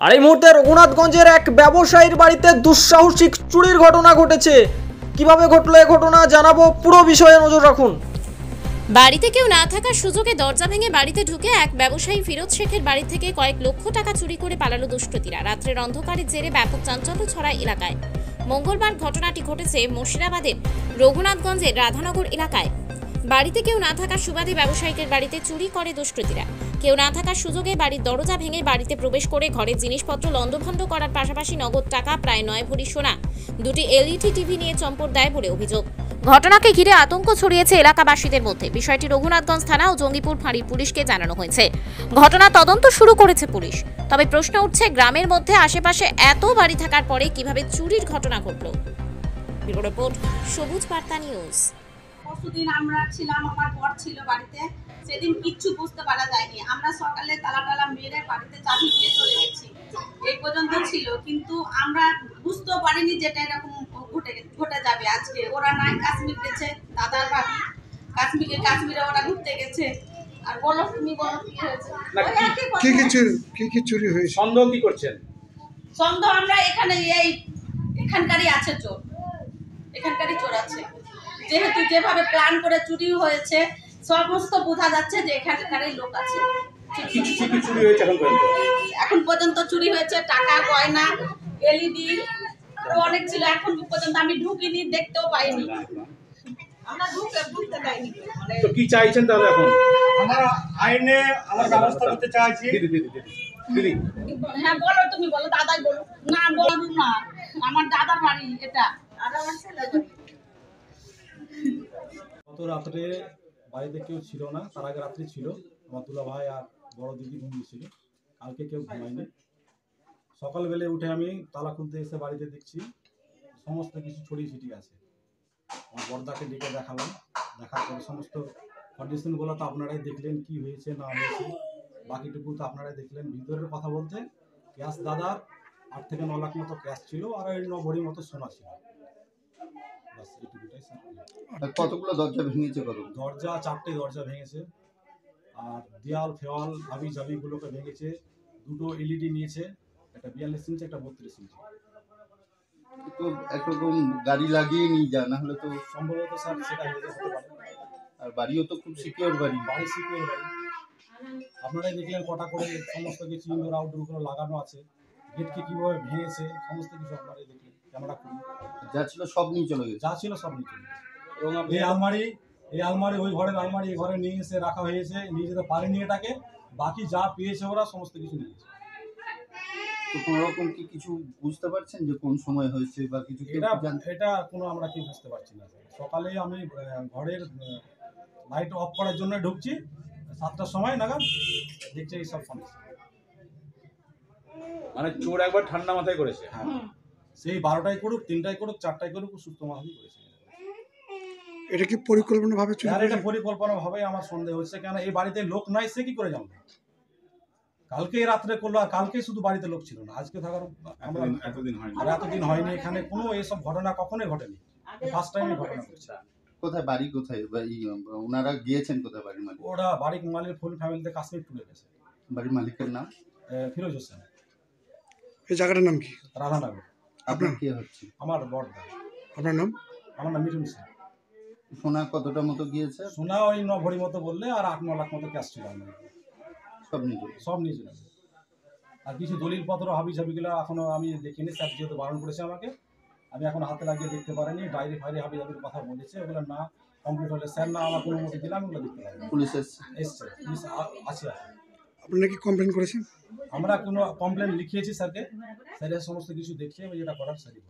আর এই মুহূর্তে রঘুনাথগঞ্জের এক ব্যবসায়ীর বাড়িতে দুঃসাহসিক চুরির ঘটনা ঘটেছে। কিভাবে ঘটলো এই ঘটনা জানাবো, পুরো বিষয়ে নজর রাখুন। বাড়িতে কেউ না থাকার সুযোগে দরজা ভেঙে বাড়িতে ঢুকে এক ব্যবসায়ী ফিরোজ শেখের বাড়ি থেকে কয়েক লক্ষ টাকা চুরি করে পালালো দুষ্কৃতীরা। রাত্রের অন্ধকারের জেরে ব্যাপক চাঞ্চল্য ছড়ায় এলাকায়। মঙ্গলবার ঘটনাটি ঘটেছে মুর্শিদাবাদের রঘুনাথগঞ্জের রাধানগর এলাকায়। বাড়িতে কেউ না থাকার সুবাদে ব্যবসায়ীদের বাড়িতে চুরি করে দুষ্কৃতীরা। কেউ না থাকার সুযোগে বাড়ির দরজা ভেঙে বাড়িতে প্রবেশ করে ঘরের জিনিসপত্র লণ্ডভণ্ড করার পাশাপাশি নগদ টাকা প্রায় 9 ভরি সোনা, 2টি এলইডি টিভি নিয়ে চম্পট দেয় বলে অভিযোগ। ঘটনাকে ঘিরে আতঙ্ক ছড়িয়েছে এলাকাবাসীদের মধ্যে। বিষয়টি রঘুনাথগঞ্জ থানা ও জঙ্গিপুর ফাঁড়ির পুলিশকে জানানো হয়েছে। ঘটনা তদন্ত শুরু করেছে পুলিশ। তবে প্রশ্ন উঠছে, গ্রামের মধ্যে আশেপাশে এত বাড়ি থাকার পরে কিভাবে চুরির ঘটনা ঘটল। ব্যুরো রিপোর্ট, সবুজ বার্তা নিউজ। পরশুদিন আমরা ছিলাম, আমার বর ছিল বাড়িতে। সেদিন কিচ্ছু বুঝতে পারা যায়নি। আমরা সকালে তালা মেরে বাড়িতে চাবি দিয়ে চলে গেছি, এই পর্যন্ত ছিল। কিন্তু আমরা বুঝতেও পারিনি যেটা এরকম ঘটে যাবে আজকে। ওরা নাই কাশ্মীর গেছে, দাদার ভাবি কাশ্মীরে ওরা ঘুরতে গেছে। আর বলো, তুমি বলো কি হয়েছে? কি চুরি হয়েছে? সন্দেহ কি করছেন? সন্দেহ আমরা এখানকারই আছে চোর, এখানকারই চোর আছে। যেহেতু যেভাবে প্ল্যান করে চুরি হয়েছে, সমস্ত বোঝা যাচ্ছে যে এখানকারই লোক আছে। এখন পর্যন্ত চুরি হয়েছে টাকা, গয়না, এলইডি অনেক ছিল। এখন পর্যন্ত আমি ঢুকিনি, দেখতেও পাইনি। আমরা ঢুকতে পাইনি। তো কি চাইছেন তাহলে? এখন আমরা আইনে আমার ব্যবস্থা করতে চাইছি। দিদি হ্যাঁ বলো, তুমি বলো, দাদাই বলো। না বলবো না, আমার দাদার বাড়ি এটা, আর আমার ছেলের বাড়ি। গত রাত্রে বাড়িতে কেউ ছিল না, তার আগে রাত্রে ছিল। আমার দুলা ভাই আর বড় দিদি ঘুমিয়েছিল, কালকে কেউ ঘুমায়নি। সকালবেলা উঠে আমি তালা খুলতে এসে বাড়িতে দেখছি সমস্ত কিছু ছড়িয়ে ছিটিয়ে আছে। আমার বড়দাকে ডেকে দেখালাম, দেখার পরে সমস্ত কন্ডিশনগুলো তো আপনারাই দেখলেন, কি হয়েছে না হয়েছে, বাকিটুকু তো আপনারাই দেখলেন। ভিতরের কথা বলতে ক্যাশ দাদার 8 থেকে 9 লাখ মতো ক্যাশ ছিল, আর 9 ভরি মতো সোনা ছিল। কতগুলো দরজা ভেঙেছে? দরজা 4টে দরজা ভেঙেছে, আর দেয়াল ফেওয়াল হাবি জাবিগুলোকে ভেঙেছে। 2টো এলইডি নিয়েছে, একটা 42 ইঞ্চি, একটা 32 ইঞ্চি। তো একরকম গাড়ি লাগিয়ে নিয়ে যা, না হলে তো সম্ভবত স্যার সেটা হতে পারে। আর বাড়িও তো খুব সিকিউর বাড়ি। সিকিউর বাড়ি। আপনারাই দেখলেন কটা করে সমস্ত কিছু ইনডোর আউটডোরগুলো লাগানো আছে। গেটকে কীভাবে ভেঙেছে সমস্ত কিছু আপনারাই দেখলেন। ক্যামেরা খুলে যা ছিল সব নিয়ে চলে গেছে। যা ছিল সব নিয়ে চলে গেছে। এবং এই আলমারি ওই ঘরের আলমারি এই ঘরে নিয়ে এসে রাখা হয়েছে, নিয়ে যেতে পারেনি এটাকে। বাকি যা পেয়েছে ওরা সমস্ত কিছু নিয়ে গেছে। তো কোনো রকম কি কিছু বুঝতে পারছেন যে কোন সময় হয়েছে বা কিছু? এটা কোনো আমরা কি বুঝতে পারছি না। সকালে আমি ঘরের লাইট অফ করার জন্য ঢুকছি, 7টার সময় নাগাদ দেখছি এই সব সমস্যা। মানে চোর একবার ঠান্ডা মাথায় করেছে। হ্যাঁ, সেই 12টায় করুক, 3টায় করুক, 4টায় করুক, সুস্থ মাথায় করেছে। এটা কি পরিকল্পনাভাবে চুরি? আর এটা পরিকল্পনাভাবে আমার সন্দেহ হচ্ছে, কেন এই বাড়িতে লোক নাই, সে কি করে জানবে? কালকে রাত্রে করলো, আর কালকে শুধু বাড়িতে লোক ছিল না, আজকে থাকার এতদিন হয়নি। এখানে কোনো এইসব ঘটনা কখনোই ঘটেনি, ফার্স্ট টাইম এই ঘটনা ঘটছে। কোথায় বাড়ি? কোথায় ওনারা গিয়েছেন? কোথায় বাড়ির মালিক? ওরা বাড়ির মালিক ফুল ফ্যামিলিতে কাশ্মীর টুরে গেছে। বাড়ির মালিকের নাম? ফিরোজ হোসেন। এই জায়গাটার নাম কি? রাধানগর। আপনার কি হচ্ছে? আমার বড়দা। আপনার নাম? আমার নাম মিঠুন সিং। সোনা কতটা মতো গিয়েছে? সোনা ওই 9 ভরি মতো বললে, আর 8-9 লাখ মতো ক্যাশ ছিল। সব নিয়ে চলে। আর কিছু দলিলপত্র হাবি জাবিগুলো এখনো আমি দেখিনি, স্যার যেহেতু বারণ করেছে আমাকে, আমি এখন হাতে লাগিয়ে দেখতে পারিনি। ডায়েরি ফাইরি হাবি জাবির কথা বলেছে, ওগুলো না কমপ্লিট হলে স্যার না আমার কোনো মতো দিলাম, ওগুলো দেখতে পারি। পুলিশ এসছে, পুলিশ আছে। আপনারা কি কমপ্লেন করেছেন? আমরা কোনো কমপ্লেন লিখিয়েছি স্যারকে, স্যারের সমস্ত কিছু দেখে যেটা করার স্যারই।